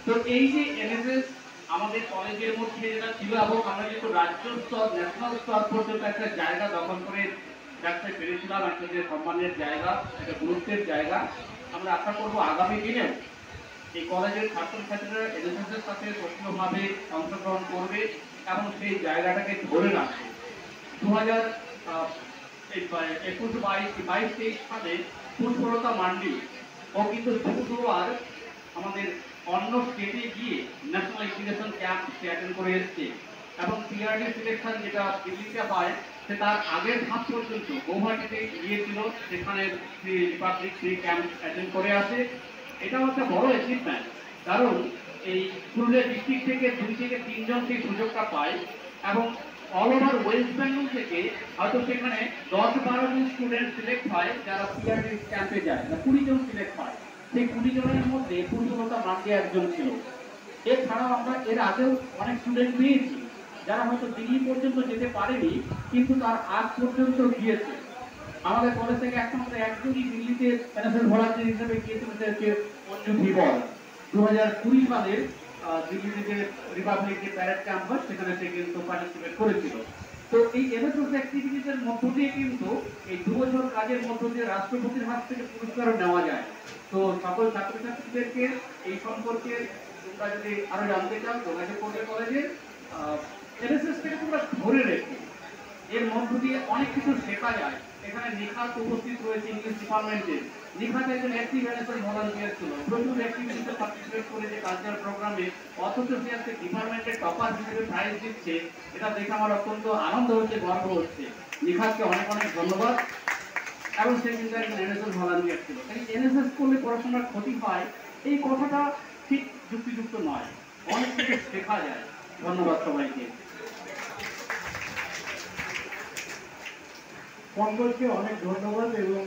তো এই যে এনএসএস আমাদের কলেজের মধ্যে যেটা ছিল এবং আমরা যেহেতু রাজ্য স্তর ন্যাশনাল স্তর পর্যন্ত একটা জায়গা দখল করে রাখতে পেরেছিলাম, একটা যে সম্মানের জায়গা, একটা গুরুত্বের জায়গা, আমরা আশা করবো আগামী দিনেও এই কলেজের ছাত্রছাত্রীরা এনএসএস এর সাথে সক্রিয়ভাবে অংশগ্রহণ করবে এবং সেই জায়গাটাকে ধরে রাখবে। 2021-22 সালে পুষ্পলতা মান্ডি ও কিন্তু দুবার আমাদের অন্য স্টেটে গিয়ে ন্যাশনাল এডুকেশন ক্যাম্প সে অ্যাটেন্ড করে এসছে এবং পিআরডি সিলেকশন যেটা দিল্লিতে হয় সে তার আগের ধাপ পর্যন্ত গৌহাটিতে গিয়েছিল, সেখানে রিপাবলিক ডে ক্যাম্প অ্যাটেন্ড করে আসে। এটাও একটা বড় অ্যাচিভমেন্ট, কারণ এই পুরুলিয়া ডিস্ট্রিক্ট থেকে 2 থেকে 3 জন সেই সুযোগটা পায় এবং অল ওভার ওয়েস্ট বেঙ্গল থেকে হয়তো সেখানে 10-12 জন স্টুডেন্ট সিলেক্ট হয় যারা পিআরডি ক্যাম্পে যায়, 20 জন সিলেক্ট হয়। সেই 20 জনের মধ্যে পুষ্পলতা মান্ডি একজন ছিল। এছাড়াও আমরা এর আগেও অনেক স্টুডেন্ট পেয়েছি যারা হয়তো দিল্লি পর্যন্ত যেতে পারেনি, কিন্তু তার আগ পর্যন্ত গিয়েছে। আমাদের কলেজ থেকে একমাত্র একজনই দিল্লিতে এনএসএস ভলান্টিয়ার হিসেবে গিয়েছিল, সে হচ্ছে মঞ্জু ধীবর। 2020 সালের দিল্লিতে যে রিপাবলিক ডে প্যারেড ক্যাম্পাস, সেখানে সে কিন্তু পার্টিসিপেট করেছিল। তো এই এনএসএস অ্যাক্টিভিটিসের মধ্য দিয়ে কিন্তু এই 2 বছর কাজের মধ্য দিয়ে রাষ্ট্রপতির হাত থেকে পুরস্কারও নেওয়া যায়। তো সকল ছাত্রছাত্রীদেরকে এই সম্পর্কে তোমরা যদি আরো জানতে চাও, যোগাযোগ করবে কলেজে। এনএসএস থেকে তোমরা ধরে রেখে এর মধ্য দিয়ে অনেক কিছু শেখা যায়। এখানে নিখাত উপস্থিত রয়েছে ইংলিশ ডিপার্টমেন্টে। নিখাত একজন অ্যাক্টিভ এনএসএস ভলান্টিয়ার ছিল, প্রচুর অ্যাক্টিভিটিতে পার্টিসিপেট করেছে কালচারাল প্রোগ্রামে, অথচ সে আজকে ডিপার্টমেন্টের টপার হিসেবে প্রাইজ দিচ্ছে। এটা দেখে আমার অত্যন্ত আনন্দ হচ্ছে, গর্ব হচ্ছে। নিখাতকে অনেক অনেক ধন্যবাদ। এবং সে কিন্তু একজন এনএসএস ভলান্টিয়ার ছিল। এই এনএসএস করলে পড়াশোনার ক্ষতি হয়, এই কথাটা ঠিক যুক্তিযুক্ত নয়, অনেক কিছু শেখা যায়। ধন্যবাদ সবাইকে। সকলকে অনেক ধন্যবাদ এবং